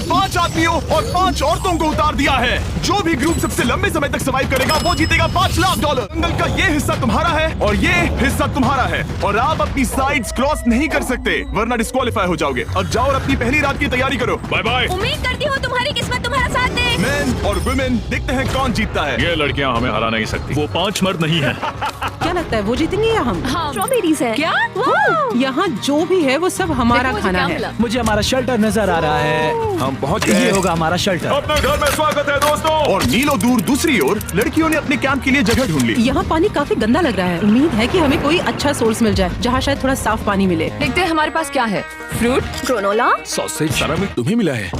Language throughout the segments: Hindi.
5 आदमियों और 5 औरतों को उतार दिया है। जो भी ग्रुप सबसे लंबे समय तक सर्वाइव करेगा वो जीतेगा $5 लाख। जंगल का ये हिस्सा तुम्हारा है और ये हिस्सा तुम्हारा है और आप अपनी साइड्स क्रॉस नहीं कर सकते वरना डिस्क्वालीफाई हो जाओगे। अब जाओ और अपनी पहली रात की तैयारी करो। Bye bye. उम्मीद करती हूँ तुम्हारी किस्मत तुम्हारा साथ दे। मेन और वुमेन देखते हैं कौन जीतता है। ये लड़कियां हमें हरा नहीं सकती। वो 5 मर्द नहीं है। क्या लगता है वो जीतेंगे या हम? हाँ, स्ट्रॉबेरीज है। क्या? यहाँ जो भी है वो सब हमारा खाना है। मुझे हमारा शेल्टर नजर आ रहा है। हम पहुँच ये गए। होगा हमारा शेल्टर। अपने घर में स्वागत है दोस्तों। और नीलो दूर दूसरी ओर लड़कियों ने अपने कैंप के लिए जगह ढूंढ ली। यहाँ पानी काफी गंदा लग रहा है। उम्मीद है कि हमें कोई अच्छा सोर्स मिल जाए जहाँ शायद थोड़ा साफ पानी मिले। देखते हैं हमारे पास क्या है। Fruit, granola. सॉसेज सारा मीट तुम्हें मिला है।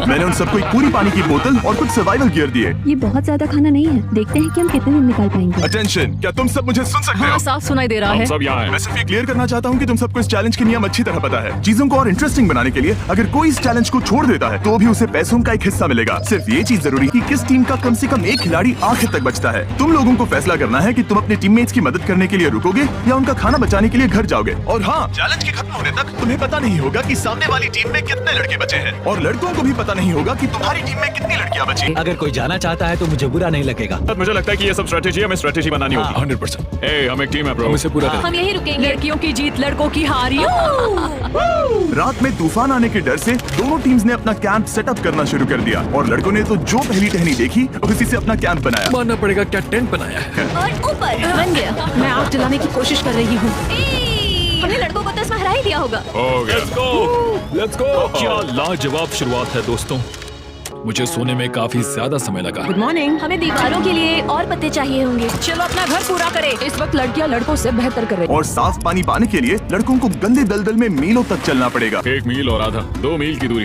मैंने उन सबको एक पूरी पानी की बोतल और कुछ सर्वाइवल गियर दिए। ये बहुत ज्यादा खाना नहीं है। देखते हैं कि हम कितने दिन निकाल पाएंगे। अटेंशन, क्या तुम सब मुझे सुन सकते हो? हाँ, साफ सुनाई दे रहा हम है। सब यहाँ मैं हैं। सिर्फ ये क्लियर करना चाहता हूँ कि तुम सबको इस चैलेंज के नियम अच्छी तरह पता है। चीजों को और इंटरेस्टिंग बनाने के लिए अगर कोई इस चैलेंज को छोड़ देता है तो भी उसे पैसों का एक हिस्सा मिलेगा। सिर्फ ये चीज जरूरी कि किस टीम का कम से कम एक खिलाड़ी आखिर तक बचता है। तुम लोगों को फैसला करना है कि तुम अपने टीममेट्स की मदद करने के लिए रुकोगे या उनका खाना बचाने के लिए घर जाओगे। और हाँ, चैलेंज के खत्म होने तक तुम्हें पता नहीं होगा कि सामने वाली टीम में कितने लड़के बचे हैं और लड़कों को भी पता नहीं होगा कि तुम्हारी टीम में कितनी लड़कियां बची। अगर कोई जाना चाहता है तो मुझे बुरा नहीं लगेगा। मुझे लगता है कि ये सब स्ट्रेटेजी हमें स्ट्रेटेजी बनानी होगी। 100%। हम एक टीम है ब्रो। इसे पूरा हम यही रुकेंगे। लड़कियों की जीत, लड़कों की हार। रात में तूफान आने के डर से दोनों टीम्स ने अपना कैंप सेटअप करना शुरू कर दिया और लड़कों ने तो जो पहली टहनी देखी उसी से अपना कैंप बनाया। मानना पड़ेगा, क्या टेंट बनाया है। और ऊपर बन गया। मैं आग जलाने की कोशिश कर रही हूँ। हमने लड़कों को तो इसमें हरा ही दिया होगा। हो गया। Let's go. क्या लाजवाब शुरुआत है दोस्तों। मुझे सोने में काफी ज्यादा समय लगा। Good morning. हमें दीवारों के लिए और पत्ते चाहिए होंगे। चलो अपना घर पूरा करें। इस वक्त लड़कियां लड़कों से बेहतर कर रही। और साफ पानी पाने के लिए लड़कों को गंदे दलदल में मीलों तक चलना पड़ेगा। 1 मील और आधा, 2 मील की दूरी।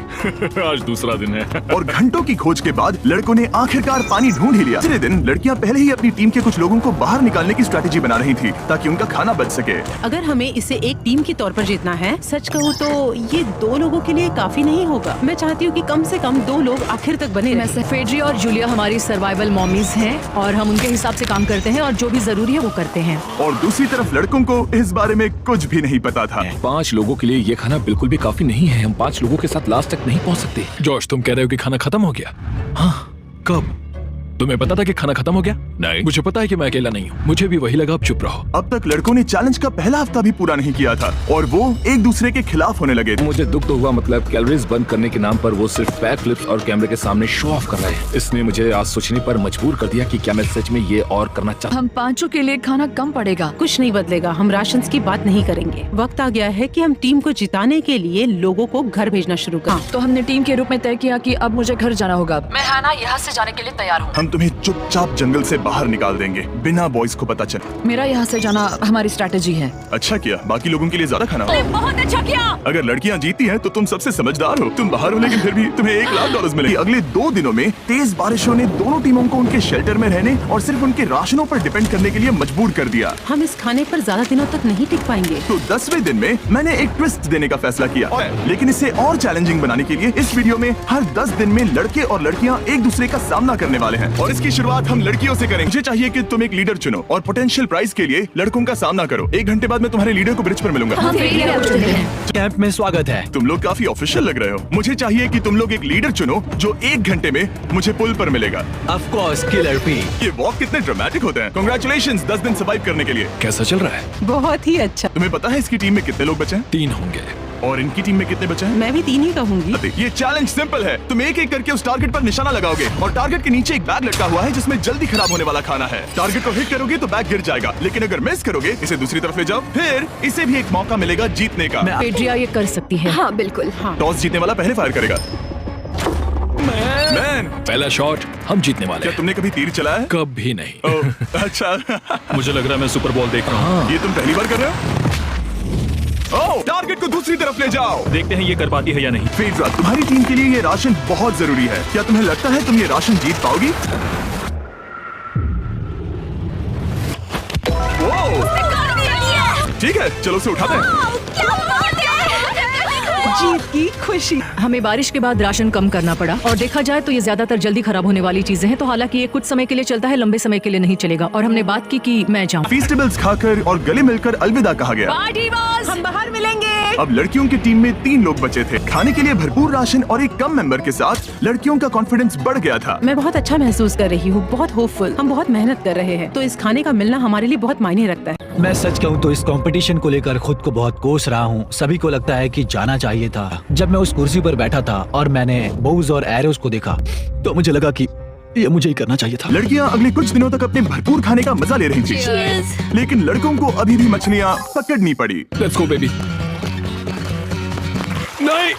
आज दूसरा दिन है। और घंटों की खोज के बाद लड़कों ने आखिरकार पानी ढूंढ ही लिया। दूसरे दिन लड़कियां पहले ही अपनी टीम के कुछ लोगों को बाहर निकालने की स्ट्रेटेजी बना रही थी ताकि उनका खाना बच सके। अगर हमें इसे एक टीम के तौर पर जीतना है, सच कहूँ तो ये 2 लोगों के लिए काफी नहीं होगा। मैं चाहती हूँ कि कम से कम 2 लोग आखिर तक बने रहें। फेड्री और जूलिया हमारी सर्वाइवल मॉमीज हैं और हम उनके हिसाब से काम करते हैं और जो भी जरूरी है वो करते हैं। और दूसरी तरफ लड़कों को इस बारे में कुछ भी नहीं पता था। 5 लोगों के लिए ये खाना बिल्कुल भी काफी नहीं है। हम 5 लोगों के साथ लास्ट तक नहीं पहुंच सकते। जॉर्ज, तुम कह रहे हो कि खाना खत्म हो गया? हाँ, कब? तुम्हें पता था कि खाना खत्म हो गया? नहीं। मुझे पता है कि मैं अकेला नहीं हूँ। मुझे भी वही लगा। अब चुप रहो। अब तक लड़कों ने चैलेंज का पहला हफ्ता भी पूरा नहीं किया था और वो एक दूसरे के खिलाफ होने लगे थे। मुझे दुख तो हुआ, मतलब कैलोरीज बर्न करने के नाम पर वो सिर्फ बैक फ्लिप्स और कैमरे के सामने शो ऑफ कर रहे हैं। इसने मुझे आज सोचने पर मजबूर कर दिया कि क्या मैं सच में ये और करना चाहता। हम 5 के लिए खाना कम पड़ेगा। कुछ नहीं बदलेगा। हम राशन की बात नहीं करेंगे। वक्त आ गया है कि हम टीम को जिताने के लिए लोगों को घर भेजना शुरू करें। तो हमने टीम के रूप में तय किया कि अब मुझे घर जाना होगा। मैं हाना यहाँ से जाने के लिए तैयार हूँ। हम तुम्हें चुपचाप जंगल से बाहर निकाल देंगे बिना बॉयज को पता चले। मेरा यहाँ से जाना हमारी स्ट्रेटेजी है। अच्छा किया, बाकी लोगों के लिए ज्यादा खाना हो। बहुत अच्छा किया। अगर लड़कियां जीती हैं तो तुम सबसे समझदार हो। तुम बाहर हो लेकिन फिर भी तुम्हें $1 लाख मिलेंगे। अगले 2 दिनों में तेज बारिशों ने दोनों टीमों को उनके शेल्टर में रहने और सिर्फ उनके राशनों पर डिपेंड करने के लिए मजबूर कर दिया। हम इस खाने पर ज्यादा दिनों तक नहीं टिक पाएंगे। तो 10वें दिन में मैंने एक ट्विस्ट देने का फैसला किया, लेकिन इसे और चैलेंजिंग बनाने के लिए इस वीडियो में हर 10 दिन में लड़के और लड़कियां एक दूसरे का सामना करने वाले हैं और इसकी शुरुआत हम लड़कियों से करेंगे। मुझे चाहिए कि तुम एक लीडर चुनो और पोटेंशियल प्राइस के लिए लड़कों का सामना करो। 1 घंटे बाद मैं तुम्हारे लीडर को ब्रिज पर मिलूंगा। हम फेड्री को चुनते हैं। कैंप में स्वागत है। तुम लोग काफी ऑफिशियल लग रहे हो। मुझे चाहिए कि तुम लोग एक लीडर चुनो जो 1 घंटे में मुझे पुल पर मिलेगा। Of course, killer P. ये वॉक कितने ड्रामेटिक होते हैं। कांग्रेचुलेशंस 10 दिन सर्वाइव करने के लिए। कैसा चल रहा है? बहुत ही अच्छा। तुम्हें पता है इसकी टीम में कितने लोग बचे हैं? 3 होंगे। और इनकी टीम में कितने बचे हैं? मैं भी 3 ही कहूँगी। ये चैलेंज सिंपल है। तुम एक एक करके उस टारगेट पर निशाना लगाओगे और टारगेट के नीचे एक बैग लटका हुआ है जिसमें जल्दी खराब होने वाला खाना है। टारगेट को हिट करोगे तो बैग गिर जाएगा, लेकिन अगर मिस करोगे इसे दूसरी तरफ ले जाओ, फिर इसे भी एक मौका मिलेगा जीतने का। फेड्रिया ये कर सकती है। हाँ बिल्कुल। टॉस जीतने वाला पहले फायर करेगा। मैन, पहला शॉट हम जीतने वाले क्या हैं। तुमने कभी तीर चलाया है? कभी नहीं। ओह, अच्छा। मुझे लग रहा है मैं सुपर बॉल देख रहा हूँ। ये तुम पहली बार कर रहे हो? ओह, टारगेट को दूसरी तरफ ले जाओ। देखते हैं ये कर पाती है या नहीं। फेड्रा, तुम्हारी टीम के लिए ये राशन बहुत जरूरी है। क्या तुम्हें लगता है तुम ये राशन जीत पाओगी? ठीक है, चलो उसे उठाते हैं। जीत की खुशी। हमें बारिश के बाद राशन कम करना पड़ा और देखा जाए तो ये ज्यादातर जल्दी खराब होने वाली चीजें हैं। तो हालांकि ये कुछ समय के लिए चलता है, लंबे समय के लिए नहीं चलेगा। और हमने बात की कि मैं जाऊँ। फीस्टेबल्स खाकर और गले मिलकर अलविदा कहा गया। पार्टी बॉस, हम बाहर मिलेंगे। अब लड़कियों की टीम में 3 लोग बचे थे। खाने के लिए भरपूर राशन और एक कम मेंबर के साथ लड़कियों का कॉन्फिडेंस बढ़ गया था। मैं बहुत अच्छा महसूस कर रही हूँ, बहुत होपफुल। हम बहुत मेहनत कर रहे हैं, तो इस खाने का मिलना हमारे लिए बहुत मायने रखता है। मैं सच कहूँ तो इस कंपटीशन को लेकर खुद को बहुत कोस रहा हूँ। सभी को लगता है कि जाना चाहिए था। जब मैं उस कुर्सी पर बैठा था और मैंने बोव्स और एरोस को देखा तो मुझे लगा कि ये मुझे ही करना चाहिए था। लड़कियां अगले कुछ दिनों तक अपने भरपूर खाने का मजा ले रही थी, लेकिन लड़कों को अभी भी मछलियां पकड़नी पड़ी। Let's go baby. नहीं,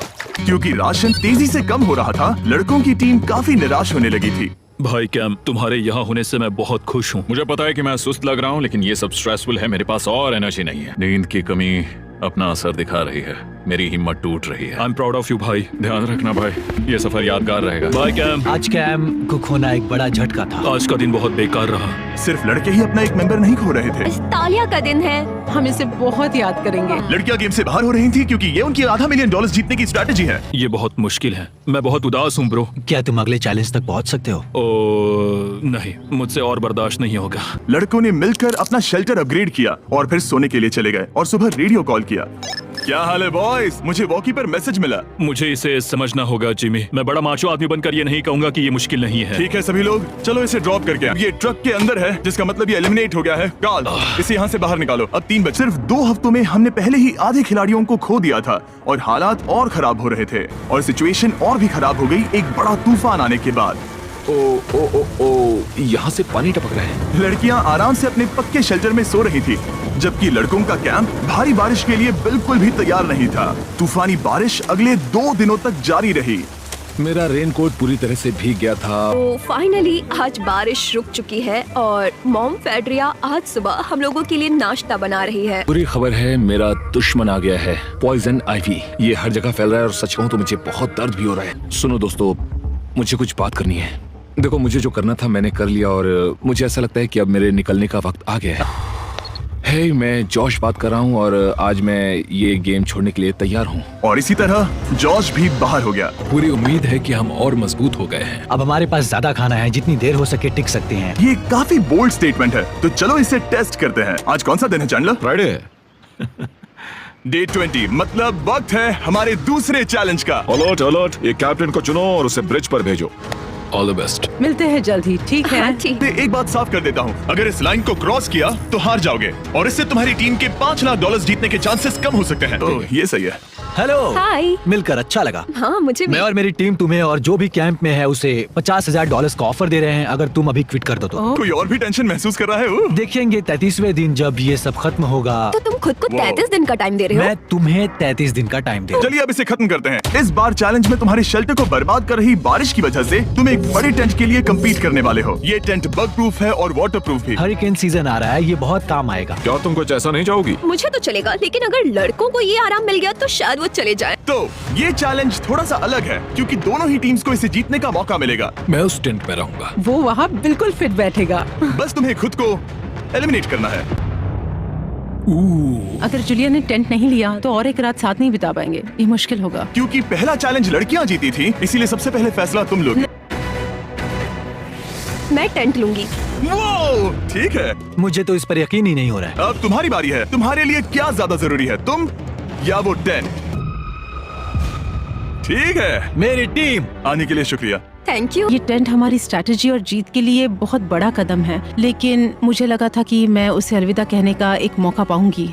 क्योंकि राशन तेजी से कम हो रहा था, लड़कों की टीम काफी निराश होने लगी थी। भाई कैम, तुम्हारे यहाँ होने से मैं बहुत खुश हूँ। मुझे पता है कि मैं सुस्त लग रहा हूँ, लेकिन ये सब स्ट्रेसफुल है। मेरे पास और एनर्जी नहीं है। नींद की कमी अपना असर दिखा रही है। मेरी हिम्मत टूट रही है। I am proud of you भाई। ध्यान रखना भाई, ये सफर यादगार रहेगा। Bye cam. आज कैम को खोना एक बड़ा झटका था। आज का दिन बहुत बेकार रहा। सिर्फ लड़के ही अपना एक मेंबर नहीं खो रहे थे। तालिया का दिन है। हम इसे बहुत याद करेंगे। लड़कियां गेम से बाहर हो रही थी क्योंकि ये उनकी $500 मिलियन जीतने की स्ट्रेटेजी है। ये बहुत मुश्किल है। मैं बहुत उदास हूँ ब्रो। क्या तुम अगले चैलेंज तक पहुँच सकते हो? ओ नहीं, मुझसे और बर्दाश्त नहीं होगा। लड़कों ने मिलकर अपना शेल्टर अपग्रेड किया और फिर सोने के लिए चले गए और सुबह रेडियो कॉल किया। क्या हाल है बॉयज? मुझे वॉकी पर मैसेज मिला। मुझे इसे समझना होगा जिमी। मैं बड़ा माचो आदमी बनकर ये नहीं कहूंगा कि ये मुश्किल नहीं है। ठीक है सभी लोग, चलो इसे ड्रॉप करके ये ट्रक के अंदर है, जिसका मतलब ये एलिमिनेट हो गया है। कार्ल, इसे यहाँ से बाहर निकालो। अब 3 बजे। सिर्फ 2 हफ्तों में हमने पहले ही आधे खिलाड़ियों को खो दिया था और हालात और खराब हो रहे थे और सिचुएशन और भी खराब हो गई एक बड़ा तूफान आने के बाद। ओ, यहाँ से पानी टपक रहा है। लड़कियां आराम से अपने पक्के शेल्टर में सो रही थी, जबकि लड़कों का कैंप भारी बारिश के लिए बिल्कुल भी तैयार नहीं था। तूफानी बारिश अगले 2 दिनों तक जारी रही। मेरा रेनकोट पूरी तरह से भीग गया था। तो फाइनली आज बारिश रुक चुकी है और मॉम फेड्रिया आज सुबह हम लोगों के लिए नाश्ता बना रही है। बुरी खबर है, मेरा दुश्मन आ गया है, पॉइजन आइवी। ये हर जगह फैल रहा है और सच कहूँ तो मुझे बहुत दर्द भी हो रहा है। सुनो दोस्तों, मुझे कुछ बात करनी है। देखो, मुझे जो करना था मैंने कर लिया और मुझे ऐसा लगता है कि अब मेरे निकलने का वक्त आ गया है। हे, मैं जॉश बात कर रहा हूँ और आज मैं ये गेम छोड़ने के लिए तैयार हूँ। और इसी तरह जॉश भी बाहर हो गया। पूरी उम्मीद है कि हम और मजबूत हो गए हैं। अब हमारे पास ज्यादा खाना है, जितनी देर हो सके टिक सकते हैं। ये काफी बोल्ड स्टेटमेंट है, तो चलो इसे टेस्ट करते हैं। आज कौन सा दिन है चैंडलर? फ्राइडे। डे 20, मतलब वक्त है हमारे दूसरे चैलेंज का। अलर्ट अलर्ट, एक कैप्टन को चुनो और उसे ब्रिज पर भेजो। All the best. मिलते हैं जल्द ही, ठीक है? ठीक। एक बात साफ कर देता हूँ, अगर इस लाइन को क्रॉस किया तो हार जाओगे और इससे तुम्हारी टीम के $5 लाख जीतने के चांसेस कम हो सकते हैं। ओह, ये सही है। हेलो। हाय। मिलकर अच्छा लगा। हाँ, मुझे भी। मैं और मेरी टीम तुम्हें और जो भी कैंप में है उसे $50,000 का ऑफर दे रहे हैं अगर तुम अभी क्विट कर दो तो। कोई और भी टेंशन महसूस कर रहा है? ओह। देखेंगे 33वें दिन जब ये सब खत्म होगा। तो तुम खुद को 33 दिन का टाइम दे रहे हो? मैं तुम्हें 33 दिन का टाइम दे रहा हूं। चलिए अब इसे खत्म करते हैं। इस बार चैलेंज में तुम्हारे शेल्टर को बर्बाद कर रही बारिश की वजह से तुम एक बड़े टेंट के लिए कम्पीट करने वाले हो। ये टेंट बग प्रूफ है और वाटर प्रूफ भी। हरिकेन सीजन आ रहा है, ये बहुत काम आएगा। क्या तुम कुछ ऐसा नहीं चाहोगी? मुझे तो चलेगा, लेकिन अगर लड़कों को ये आराम मिल गया तो शायद वो चले जाए। तो ये चैलेंज थोड़ा सा अलग है क्योंकि दोनों ही टीम्स को इसे जीतने का मौका मिलेगा। मैं उस टेंट में रहूंगा। वो वहाँ बिल्कुल फिट बैठेगा। बस तुम्हें खुद को एलिमिनेट करना है। अगर जुलिया ने टेंट नहीं लिया तो और एक रात साथ नहीं बिता पाएंगे। ये मुश्किल होगा। क्योंकि पहला चैलेंज लड़कियां जीती थी, इसीलिए सबसे पहले फैसला तुम लोगे। मैं टेंट लूंगी। वो ठीक है, मुझे तो इस पर यकीन ही नहीं हो रहा है। अब तुम्हारी बारी है। तुम्हारे लिए क्या ज्यादा जरूरी है, तुम या वो टेंट? ठीक है, मेरी टीम। आने के लिए शुक्रिया। Thank you. ये टेंट हमारी स्ट्रैटेजी और जीत के लिए बहुत बड़ा कदम है, लेकिन मुझे लगा था कि मैं उसे अलविदा कहने का एक मौका पाऊंगी।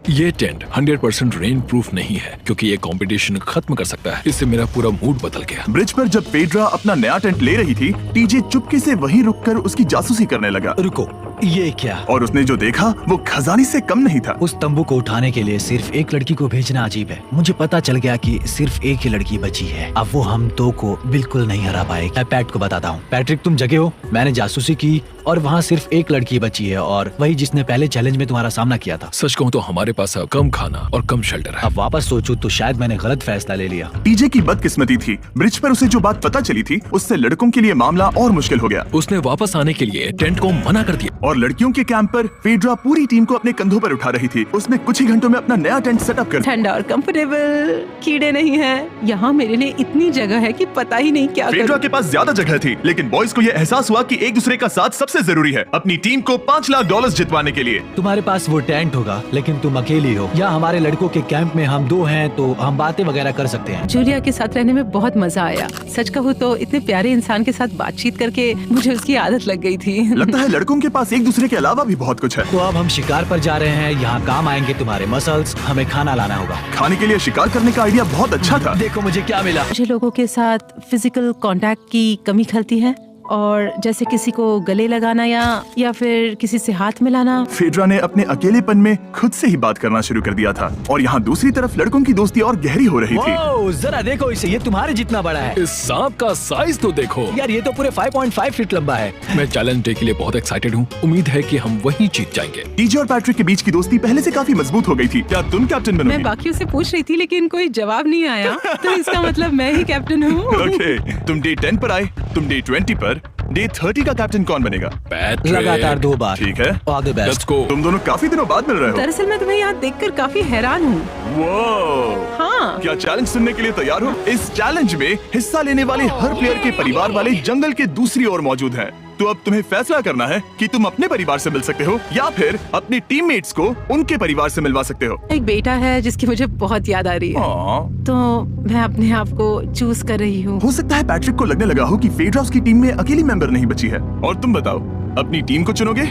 ये टेंट 100% रेन प्रूफ नहीं है क्योंकि ये कंपटीशन खत्म कर सकता है। इससे मेरा पूरा मूड बदल गया। ब्रिज पर जब पेड्रा अपना नया टेंट ले रही थी, टीजे चुपके से वहीं रुककर उसकी जासूसी करने लगा। रुको, ये क्या? और उसने जो देखा वो खजाने से कम नहीं था। उस तंबू को उठाने के लिए सिर्फ एक लड़की को भेजना अजीब है। मुझे पता चल गया कि सिर्फ एक ही लड़की बची है। अब वो हम 2 को बिल्कुल नहीं हरा पाएगी। मैं पैट को बताता हूँ। पैट्रिक, तुम जगे हो? मैंने जासूसी की और वहाँ सिर्फ एक लड़की बची है और वही जिसने पहले चैलेंज में तुम्हारा सामना किया था। सच कहूँ तो हमारे पास अब कम खाना और कम शेल्टर है। अब वापस सोचूं तो शायद मैंने गलत फैसला ले लिया। टीजे की बदकिस्मती थी, ब्रिज पर उसे जो बात पता चली थी उससे लड़कों के लिए मामला और मुश्किल हो गया। उसने वापस आने के लिए टेंट को मना कर दिया और लड़कियों के कैंप पर पेड्रा पूरी टीम को अपने कंधों पर उठा रही थी। उसने कुछ ही घंटों में अपना नया टेंट सेटअप कर दिया। ठंडा और कंफर्टेबल, कीड़े नहीं हैं। यहाँ मेरे लिए इतनी जगह है कि पता ही नहीं क्या पेड्रा करूं। के पास ज्यादा जगह थी, लेकिन बॉयज को यह एहसास हुआ कि एक दूसरे का साथ सबसे सबसे जरूरी है अपनी टीम को $5 लाख जितवाने के लिए। तुम्हारे पास वो टेंट होगा लेकिन तुम अकेली हो, या हमारे लड़कों के कैंप में हम 2 हैं तो हम बातें वगैरह कर सकते हैं। जूलिया के साथ रहने में बहुत मजा आया। सच कहूँ तो इतने प्यारे इंसान के साथ बातचीत करके मुझे उसकी आदत लग गई थी। लगता है लड़कों के पास एक दूसरे के अलावा भी बहुत कुछ है। तो अब हम शिकार पर जा रहे हैं, यहाँ काम आएंगे तुम्हारे मसल्स। हमें खाना लाना होगा। खाने के लिए शिकार करने का आइडिया बहुत अच्छा था। देखो मुझे क्या मिला। मुझे लोगों के साथ फिजिकल कांटेक्ट की कमी खलती है, और जैसे किसी को गले लगाना या फिर किसी से हाथ मिलाना। फेड्रा ने अपने अकेलेपन में खुद से ही बात करना शुरू कर दिया था, और यहाँ दूसरी तरफ लड़कों की दोस्ती और गहरी हो रही थी। वाओ, जरा देखो इसे, ये तुम्हारे जितना बड़ा है। इस सांप का साइज तो देखो यार ये तो पूरे 5.5 फीट लंबा है। मैं चैलेंज डे के लिए बहुत एक्साइटेड हूँ। उम्मीद है कि हम वहीं जीत जाएंगे। टीजे और पैट्रिक के बीच की दोस्ती पहले से काफी मजबूत हो गई थी। क्या तुम कैप्टन मैं बनोगी? बाकियों से पूछ रही थी लेकिन कोई जवाब नहीं आया, तो इसका मतलब मैं ही कैप्टन हूँ। ओके, तुम डे 10 पर आए, तुम डे 20 पर, डे 30 का कैप्टन कौन बनेगा? पैट्रिक। लगातार 2 बार। ठीक है, all the best. Let's go. तुम दोनों काफी दिनों बाद मिल रहे हो। दरअसल मैं तुम्हें यहाँ देखकर काफी हैरान हूँ। वो हाँ, क्या चैलेंज सुनने के लिए तैयार हो? इस चैलेंज में हिस्सा लेने वाले हर प्लेयर के परिवार वाले जंगल के दूसरी ओर मौजूद हैं। तो अब तुम्हें फैसला करना है कि तुम अपने परिवार से मिल सकते हो या फिर अपने टीममेट्स को उनके परिवार से मिलवा सकते हो। एक बेटा है जिसकी मुझे बहुत याद आ रही है, हाँ। तो मैं अपने आप को चूज कर रही हूँ। हो सकता है पैट्रिक को लगने लगा हो कि फेड्रा उसकी टीम में अकेली मेंबर नहीं बची है। और तुम बताओ, अपनी टीम को चुनोगे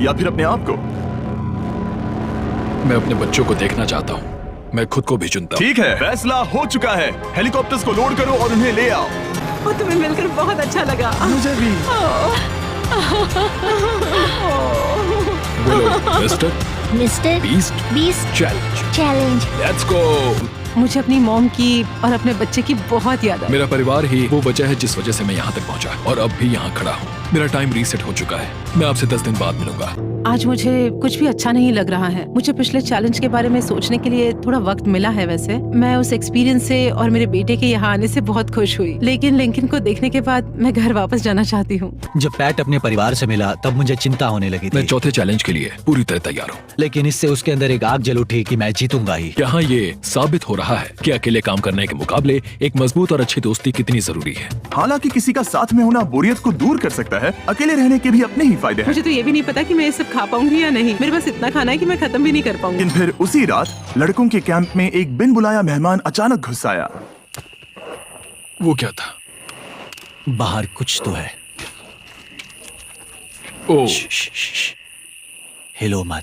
या फिर अपने आप को? मैं अपने बच्चों को देखना चाहता हूँ, मैं खुद को भी चुनता हूँ। ठीक है, फैसला हो चुका है। हेलीकॉप्टर्स को लोड करो और उन्हें ले आओ। और तुम्हें मिलकर बहुत अच्छा लगा। मुझे भी। बोलो mister mister beast challenge. Challenge. Let's go. मुझे अपनी मॉम की और अपने बच्चे की बहुत याद आई। मेरा परिवार ही वो वजह है जिस वजह से मैं यहाँ तक पहुँचा और अब भी यहाँ खड़ा हूँ। मेरा टाइम रीसेट हो चुका है। मैं आपसे 10 दिन बाद मिलूंगा। आज मुझे कुछ भी अच्छा नहीं लग रहा है। मुझे पिछले चैलेंज के बारे में सोचने के लिए थोड़ा वक्त मिला है। वैसे मैं उस एक्सपीरियंस से और मेरे बेटे के यहाँ आने से बहुत खुश हुई, लेकिन लिंकन को देखने के बाद मैं घर वापस जाना चाहती हूँ। जब पैट अपने परिवार से मिला तब मुझे चिंता होने लगी मैं थी, चौथे चैलेंज के लिए पूरी तरह तैयार हूँ। लेकिन इससे उसके अंदर एक आग जल उठी कि मैं जीतूंगा ही। यहाँ ये साबित हो रहा है कि अकेले काम करने के मुकाबले एक मजबूत और अच्छी दोस्ती कितनी जरूरी है। हालांकि किसी का साथ में होना बोरियत को दूर कर सकता है, अकेले रहने के भी अपने ही फायदे हैं। मुझे तो ये भी नहीं पता कि मैं ये सब खा पाऊंगी या नहीं। मेरे पास इतना खाना है कि मैं खत्म भी नहीं कर पाऊंगी। लेकिन फिर उसी रात लड़कों के कैंप में एक बिन बुलाया मेहमान अचानक घुस आया। वो क्या था? बाहर कुछ तो है। ओ, हिलो मत।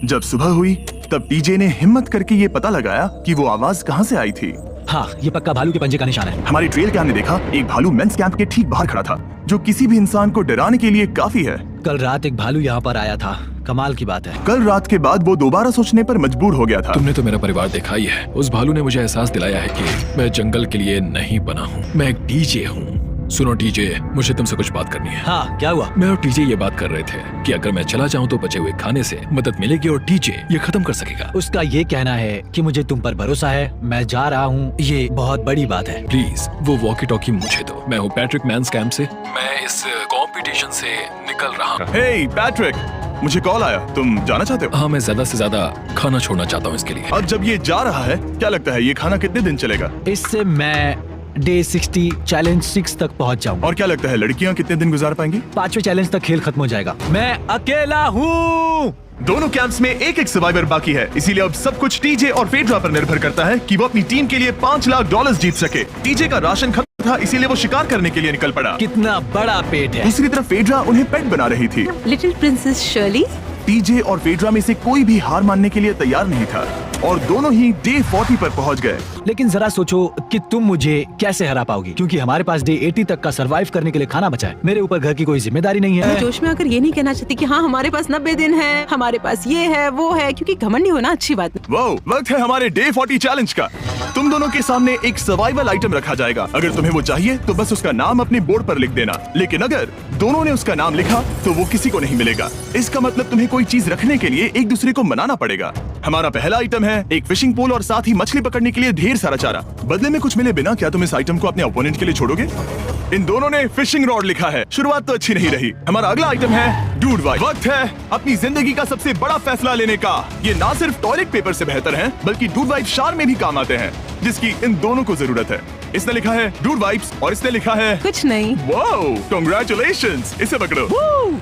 जब सुबह हुई तब टीजे ने हिम्मत करके ये पता लगाया कि वो आवाज कहाँ से आई थी। हाँ, ये पक्का भालू के पंजे का निशान है। हमारी ट्रेल कैम ने देखा एक भालू मेंस कैंप के ठीक बाहर खड़ा था, जो किसी भी इंसान को डराने के लिए काफी है। कल रात एक भालू यहाँ पर आया था। कमाल की बात है। कल रात के बाद वो दोबारा सोचने पर मजबूर हो गया था। तुमने तो मेरा परिवार देखा ही है। उस भालू ने मुझे एहसास दिलाया है कि मैं जंगल के लिए नहीं बना हूँ, मैं एक डीजे हूँ। सुनो डीजे, मुझे तुमसे कुछ बात करनी है। हाँ, क्या हुआ? मैं और टीजे ये बात कर रहे थे कि अगर मैं चला जाऊं तो बचे हुए खाने से मदद मिलेगी और टीजे ये खत्म कर सकेगा। उसका ये कहना है कि मुझे तुम पर भरोसा है, मैं जा रहा हूँ, ये बहुत बड़ी बात है। प्लीज वो वॉकी टॉकी मुझे दो। मैं हूँ पैट्रिक मेंस कैंप से। मैं इस कंपटीशन से निकल रहा हूँ। हे पैट्रिक, मुझे कॉल आया, तुम जाना चाहते हो? हाँ, मैं ज्यादा से ज्यादा खाना छोड़ना चाहता हूँ इसके लिए। अब जब ये जा रहा है, क्या लगता है ये खाना कितने दिन चलेगा? इससे मैं डे 60 चैलेंज 6 तक पहुंच जाऊं। और क्या लगता है लड़कियां कितने दिन गुजार पाएंगी? 5वें चैलेंज तक खेल खत्म हो जाएगा। मैं अकेला हूँ। दोनों कैंप्स में एक एक सर्वाइवर बाकी है, इसीलिए अब सब कुछ टीजे और फेड्रा पर निर्भर करता है कि वो अपनी टीम के लिए $5 लाख जीत सके। टीजे का राशन खत्म था, इसीलिए वो शिकार करने के लिए निकल पड़ा। कितना बड़ा पेट है। दूसरी तरफ फेड्रा उन्हें पेट बना रही थी। Little princess Shirley. टीजे और फेड्रा में से कोई भी हार मानने के लिए तैयार नहीं था और दोनों ही डे 40 पर पहुंच गए। लेकिन जरा सोचो कि तुम मुझे कैसे हरा पाओगी, क्योंकि हमारे पास डे 80 तक का सरवाइव करने के लिए खाना बचा है। मेरे ऊपर घर की कोई जिम्मेदारी नहीं मैं है। जोश में आकर ये नहीं कहना चाहती कि हाँ हमारे पास 90 दिन है, हमारे पास ये है वो है, क्योंकि घमंडी होना अच्छी बात नहीं। वो वक्त है हमारे डे 40 चैलेंज का। तुम दोनों के सामने एक सर्वाइवल आइटम रखा जाएगा। अगर तुम्हें वो चाहिए तो बस उसका नाम अपने बोर्ड पर लिख देना, लेकिन अगर दोनों ने उसका नाम लिखा तो वो किसी को नहीं मिलेगा। इसका मतलब तुम्हें कोई चीज रखने के लिए एक दूसरे को मनाना पड़ेगा। हमारा पहला आइटम है एक फिशिंग पोल और साथ ही मछली पकड़ने के लिए ढेर सारा चारा। बदले में कुछ मिले बिना क्या तुम इस आइटम को अपने ओपोनेंट के लिए छोड़ोगे? इन दोनों ने फिशिंग रॉड लिखा है। शुरुआत तो अच्छी नहीं रही। हमारा अगला आइटम है डूड वाइफ। वक्त है अपनी जिंदगी का सबसे बड़ा फैसला लेने का। ये ना सिर्फ टॉयलेट पेपर से बेहतर है, बल्कि डूड वाइफ शार में भी काम आते हैं, जिसकी इन दोनों को जरूरत है। इसने लिखा है डूड वाइब्स और इसने लिखा है कुछ नहीं। Wow, congratulations. इसे पकड़ो।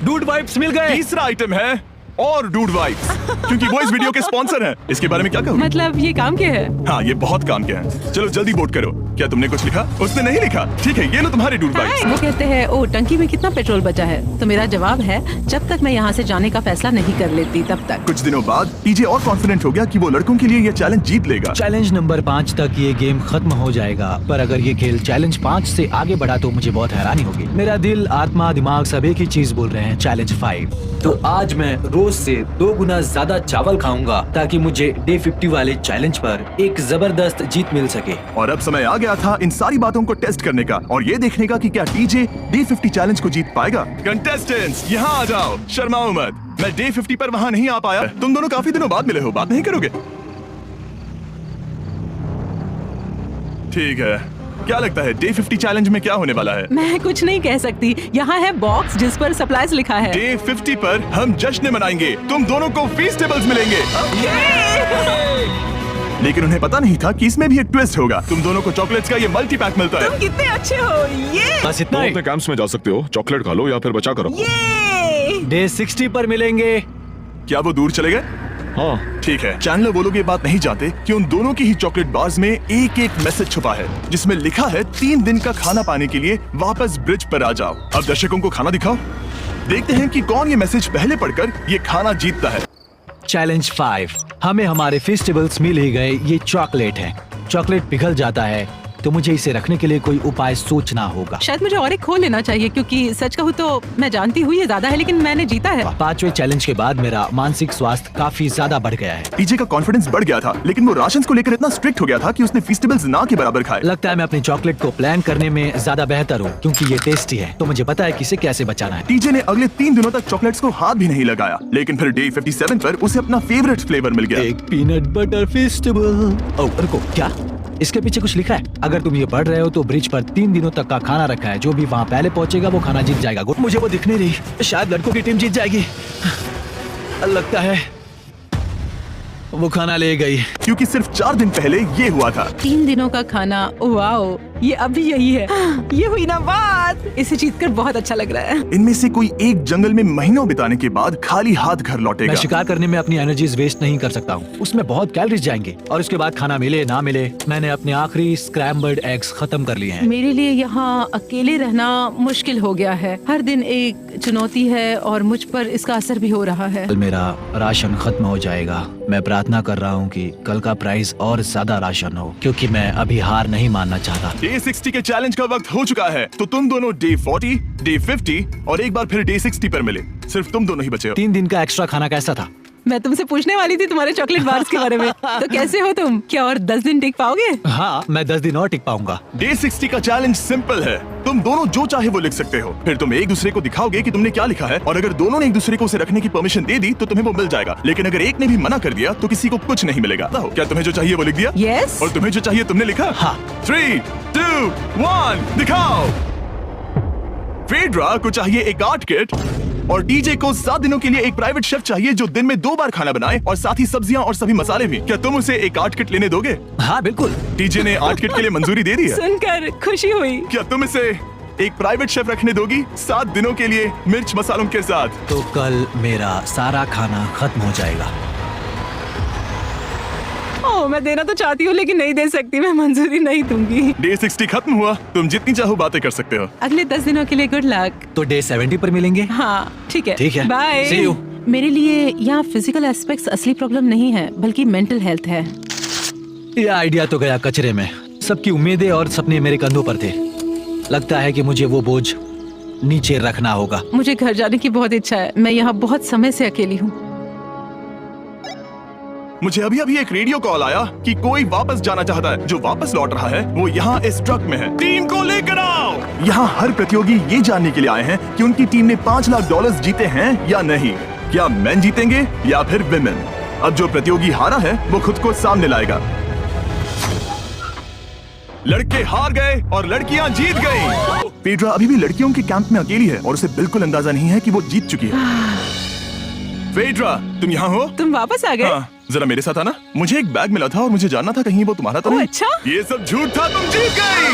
डूड वाइप्स मिल गए। तीसरा आइटम है और डूड वाइब्स, क्योंकि वो इस वीडियो के स्पॉन्सर हैं। इसके बारे में क्या कहूँ? मतलब ये काम क्या है? हाँ, ये बहुत काम के हैं। चलो जल्दी वोट करो। क्या तुमने कुछ लिखा? उसने नहीं लिखा। ठीक है, ये लो तुम्हारे डूड वाइब्स। वो कहते हैं ओ टंकी में कितना पेट्रोल बचा है, तो मेरा जवाब है जब तक मैं यहाँ से जाने का फैसला नहीं कर लेती तब तक। कुछ दिनों बाद टीजे और कॉन्फिडेंट हो गया कि वो लड़कों के लिए ये चैलेंज जीत लेगा। चैलेंज नंबर 5 तक ये गेम खत्म हो जाएगा, पर अगर ये खेल चैलेंज 5 से आगे बढ़ा तो मुझे बहुत हैरानी होगी। मेरा दिल, आत्मा, दिमाग सब एक ही चीज बोल रहे हैं, चैलेंज 5। तो आज मैं रोज से 2 गुना ज्यादा चावल खाऊंगा ताकि मुझे डे 50 वाले चैलेंज पर एक जबरदस्त जीत मिल सके। और अब समय आ गया था इन सारी बातों को टेस्ट करने का और ये देखने का कि क्या टीजे डे 50 चैलेंज को जीत पाएगा। कंटेस्टेंट्स यहाँ आ जाओ, शर्माओ मत। मैं डे 50 पर वहाँ नहीं आ पाया। तुम दोनों काफी दिनों बाद मिले हो, बात नहीं करोगे? ठीक है, क्या लगता है डे 50 चैलेंज में क्या होने वाला है? मैं कुछ नहीं कह सकती। यहाँ है बॉक्स जिस पर सप्लाईज लिखा है। डे 50 पर हम जश्न मनाएंगे, तुम दोनों को फीस्टेबल्स मिलेंगे। लेकिन उन्हें पता नहीं था कि इसमें भी एक ट्विस्ट होगा। तुम दोनों को चॉकलेट्स का ये मल्टी पैक मिलता है। तुम कितने अच्छे हो। ये बस इतना ही। अपने कैंप्स में जा सकते हो, चॉकलेट खा लो या फिर बचा करो। डे 60 पर मिलेंगे। क्या वो दूर चले गए? हाँ, ठीक है, चैनलर वो लोग ये बात नहीं जानते कि उन दोनों की ही चॉकलेट बार्स में एक एक मैसेज छुपा है जिसमें लिखा है 3 दिन का खाना पाने के लिए वापस ब्रिज पर आ जाओ। अब दर्शकों को खाना दिखाओ, देखते हैं कि कौन ये मैसेज पहले पढ़कर ये खाना जीतता है। चैलेंज 5, हमें हमारे फेस्टिवल्स मिल ही गए। ये चॉकलेट है। चॉकलेट पिघल जाता है तो मुझे इसे रखने के लिए कोई उपाय सोचना होगा। शायद मुझे और एक खोल लेना चाहिए, क्योंकि सच कहूँ तो मैं जानती हूँ ये ज्यादा है, लेकिन मैंने जीता है। 5वें चैलेंज के बाद मेरा मानसिक स्वास्थ्य काफी ज्यादा बढ़ गया है। टीजे का कॉन्फिडेंस बढ़ गया था, लेकिन वो राशन को लेकर इतना स्ट्रिक्ट हो गया था कि उसने फेस्टिवल्स ना के बराबर खाए। लगता है मैं अपनी चॉकलेट को प्लान करने में ज्यादा बेहतर हूँ, क्योंकि ये टेस्टी है तो मुझे पता है कि इसे कैसे बचाना है। टीजे ने अगले 3 दिनों तक चॉकलेट्स को हाथ भी नहीं लगाया, लेकिन फिर डे 57 पर उसे अपना फेवरेट फ्लेवर मिल गया। एक पीनट बटर फेस्टिवल। ओह रुको, क्या इसके पीछे कुछ लिखा है? अगर तुम ये पढ़ रहे हो तो ब्रिज पर 3 दिनों तक का खाना रखा है। जो भी वहाँ पहले पहुंचेगा वो खाना जीत जाएगा। मुझे वो दिख नहीं रही, शायद लड़कों की टीम जीत जाएगी। लगता है वो खाना ले गई। क्योंकि सिर्फ 4 दिन पहले ये हुआ था। 3 दिनों का खाना, वाओ, ये अभी यही है। ये हुई ना बात। इसे जीतकर बहुत अच्छा लग रहा है। इनमें से कोई एक जंगल में महीनों बिताने के बाद खाली हाथ घर लौटेगा। मैं शिकार करने में अपनी एनर्जीज वेस्ट नहीं कर सकता हूँ, उसमें बहुत कैलोरीज जाएंगे और उसके बाद खाना मिले ना मिले। मैंने अपने आखिरी स्क्रैम्बल्ड एग्स खत्म कर लिए हैं। मेरे लिए यहाँ अकेले रहना मुश्किल हो गया है। हर दिन एक चुनौती है और मुझ पर इसका असर भी हो रहा है। कल मेरा राशन खत्म हो जाएगा। मैं प्रार्थना कर रहा हूँ कि कल का प्राइस और ज्यादा राशन हो, क्योंकि मैं अभी हार नहीं मानना चाहता। डे 60 के चैलेंज का वक्त हो चुका है, तो तुम दोनों डे 40, डे 50 और एक बार फिर डे 60 पर मिले। सिर्फ तुम दोनों ही बचे हो। 3 दिन का एक्स्ट्रा खाना कैसा था? मैं तुमसे पूछने वाली थी तुम्हारे चॉकलेट बार्स के बारे में। तो कैसे हो तुम? क्या और 10 दिन टिक पाओगे? हाँ, मैं 10 दिन और टिक पाऊंगा। डे 60 का चैलेंज सिंपल है। तुम दोनों जो चाहे वो लिख सकते हो, फिर तुम एक दूसरे को दिखाओगे कि तुमने क्या लिखा है, और अगर दोनों ने एक दूसरे को उसे रखने की परमिशन दे दी तो तुम्हें वो मिल जाएगा। लेकिन अगर एक ने भी मना कर दिया तो किसी को कुछ नहीं मिलेगा। क्या तुम्हें जो चाहिए वो लिख दिया? यस। और तुम्हें जो चाहिए तुमने लिखा? हाँ। 3, 2, 1 दिखाओ। फेड्रा को चाहिए एक आर्ट किट और डीजे को 7 दिनों के लिए एक प्राइवेट शेफ चाहिए जो दिन में 2 बार खाना बनाए और साथ ही सब्जियां और सभी मसाले भी। क्या तुम उसे एक आर्ट किट लेने दोगे? हाँ बिल्कुल। डीजे ने आर्ट किट के लिए मंजूरी दे दी है। सुनकर खुशी हुई। क्या तुम इसे एक प्राइवेट शेफ रखने दोगी 7 दिनों के लिए मिर्च मसालों के साथ? तो कल मेरा सारा खाना खत्म हो जाएगा। ओह, मैं देना तो चाहती हूँ लेकिन नहीं दे सकती। मैं मंजूरी नहीं दूंगी। डे 60 खत्म हुआ, तुम जितनी चाहो बातें कर सकते हो। अगले 10 दिनों के लिए गुड लक। तो डे 70 पर मिलेंगे। हाँ ठीक है। ठीक है। बाय। See you। मेरे लिए यहाँ फिजिकल एस्पेक्ट्स असली प्रॉब्लम नहीं है, बल्कि मेंटल हेल्थ है। ये आइडिया तो गया कचरे में। सबकी उम्मीदें और सपने मेरे कंधों पर थे। लगता है कि मुझे वो बोझ नीचे रखना होगा। मुझे घर जाने की बहुत इच्छा है। मैं यहाँ बहुत समय से अकेली हूँ। मुझे अभी अभी एक रेडियो कॉल आया कि कोई वापस जाना चाहता है। जो वापस लौट रहा है वो यहाँ इस ट्रक में है। टीम को लेकर आओ। यहाँ हर प्रतियोगी ये जानने के लिए आए हैं कि उनकी टीम ने $5 लाख जीते हैं या नहीं। क्या मेन जीतेंगे या फिर विमेन? अब जो प्रतियोगी हारा है वो खुद को सामने लाएगा। लड़के हार गए और लड़कियां जीत गई। पेड्रा अभी भी लड़कियों के कैंप में अकेली है और उसे बिल्कुल अंदाजा नहीं है कि वो जीत चुकी है। पेड्रा, तुम यहाँ हो? तुम वापस आ गए? हाँ, जरा मेरे साथ आना। मुझे एक बैग मिला था और मुझे जानना था कहीं वो तुम्हारा तो ओह, नहीं। अच्छा? ये सब झूठ था, तुम जीत गई।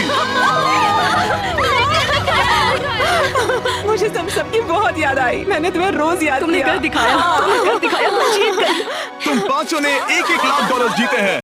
मुझे तुम सबकी बहुत याद आई। मैंने तुम्हें रोज याद तुमने किया। कर दिखाया, तुमने कर दिखाया, तुम जीत गई। तुम पांचों ने $1-1 लाख जीते हैं।